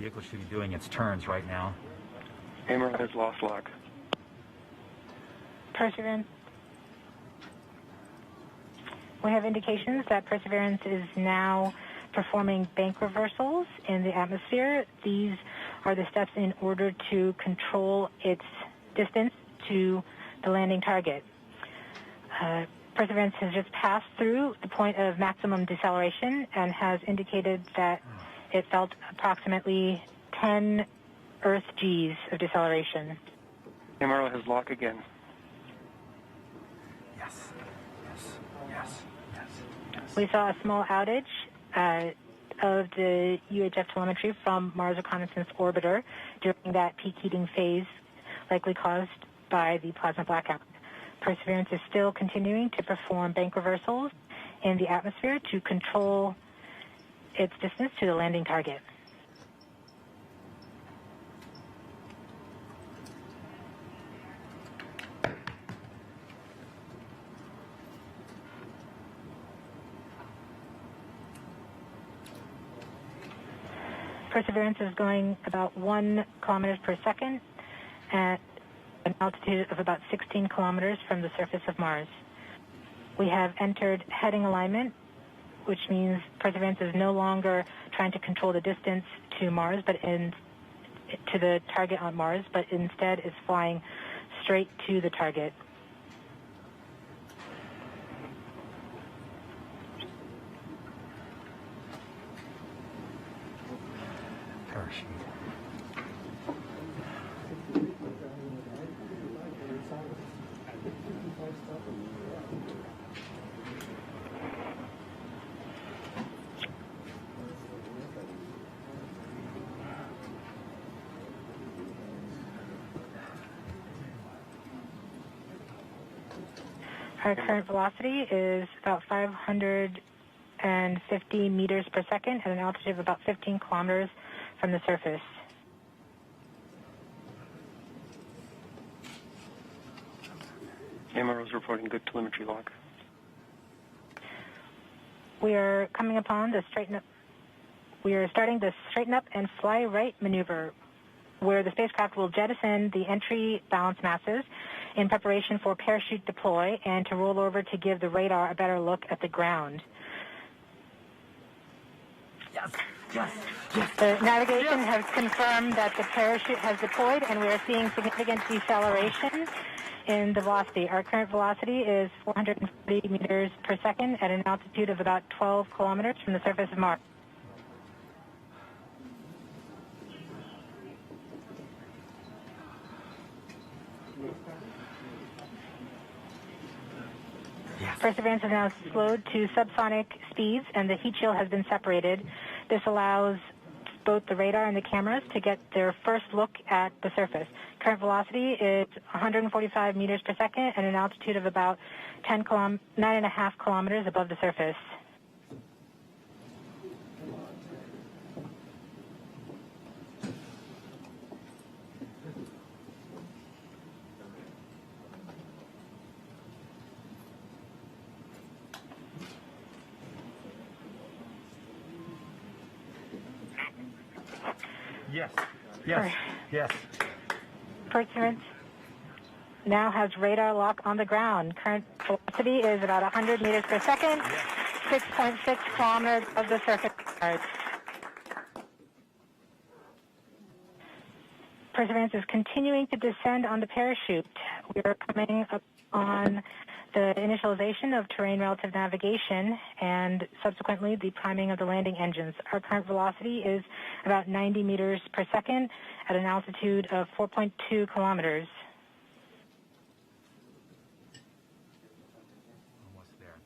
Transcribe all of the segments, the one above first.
vehicle should be doing its turns right now. Amarillo has lost lock. Perseverance. We have indications that Perseverance is now performing bank reversals in the atmosphere. These are the steps in order to control its distance to the landing target. Perseverance has just passed through the point of maximum deceleration and has indicated that it felt approximately 10 Earth Gs of deceleration. Amarillo has lock again. Yes. We saw a small outage of the UHF telemetry from Mars Reconnaissance Orbiter during that peak heating phase, likely caused by the plasma blackout. Perseverance is still continuing to perform bank reversals in the atmosphere to control its distance to the landing target. Perseverance is going about 1 kilometers per second at an altitude of about 16 kilometers from the surface of Mars. We have entered heading alignment, which means Perseverance is no longer trying to control the distance to Mars, to the target on Mars, but instead is flying straight to the target. Parachute. Our current velocity is about 550 meters per second at an altitude of about 15 kilometers from the surface. Amarillo's reporting good telemetry log. We are coming upon the straighten up. We are starting the straighten up and fly right maneuver, where the spacecraft will jettison the entry balance masses in preparation for parachute deploy and to roll over to give the radar a better look at the ground. Yes. The navigation has confirmed that the parachute has deployed, and we are seeing significant deceleration in the velocity. Our current velocity is 440 meters per second at an altitude of about 12 kilometers from the surface of Mars. Yes. Perseverance is now slowed to subsonic speeds, and the heat shield has been separated. This allows both the radar and the cameras to get their first look at the surface. Current velocity is 145 meters per second at an altitude of about 9.5 kilometers above the surface. Yes. Perseverance now has radar lock on the ground. Current velocity is about 100 meters per second, 6.6 kilometers of the surface of Mars. Perseverance is continuing to descend on the parachute. We are coming up on the initialization of terrain relative navigation and subsequently the priming of the landing engines. Our current velocity is about 90 meters per second at an altitude of 4.2 kilometers. Almost there.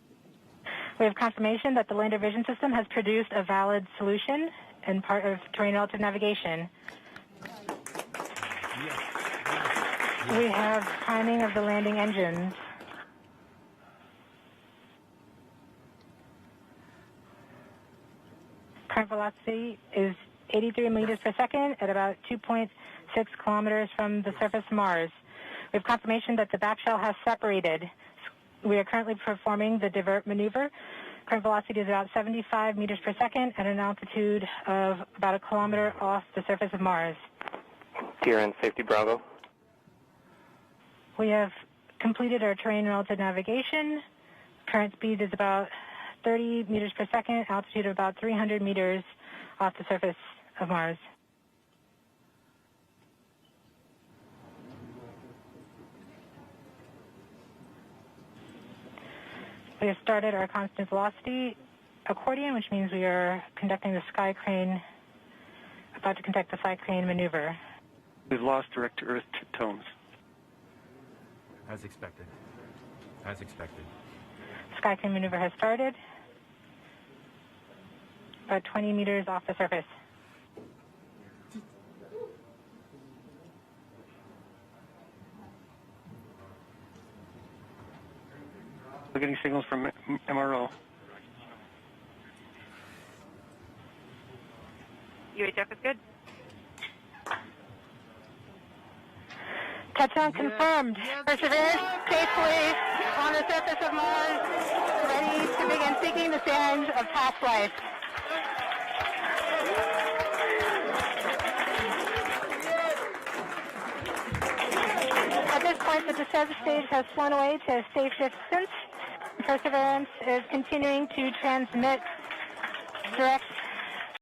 We have confirmation that the lander vision system has produced a valid solution and part of terrain relative navigation. We have priming of the landing engines. Current velocity is 83 meters per second at about 2.6 kilometers from the surface of Mars. We have confirmation that the back shell has separated. We are currently performing the divert maneuver Current velocity is about 75 meters per second at an altitude of about 1 kilometer off the surface of Mars. TRN Safety Bravo. We have completed our terrain relative navigation. Current speed is about 30 meters per second, altitude of about 300 meters off the surface of Mars. We have started our constant velocity accordion, which means we are conducting the sky crane, about to conduct the sky crane maneuver. We've lost direct-to-earth tones. As expected. As expected. Sky crane maneuver has started, about 20 meters off the surface. We're getting signals from MRO. UHF is good. Touchdown confirmed. Perseverance safely on the surface of Mars, ready to begin seeking the sands of past life. At this point, the descent stage has flown away to a safe distance. Perseverance is continuing to transmit direct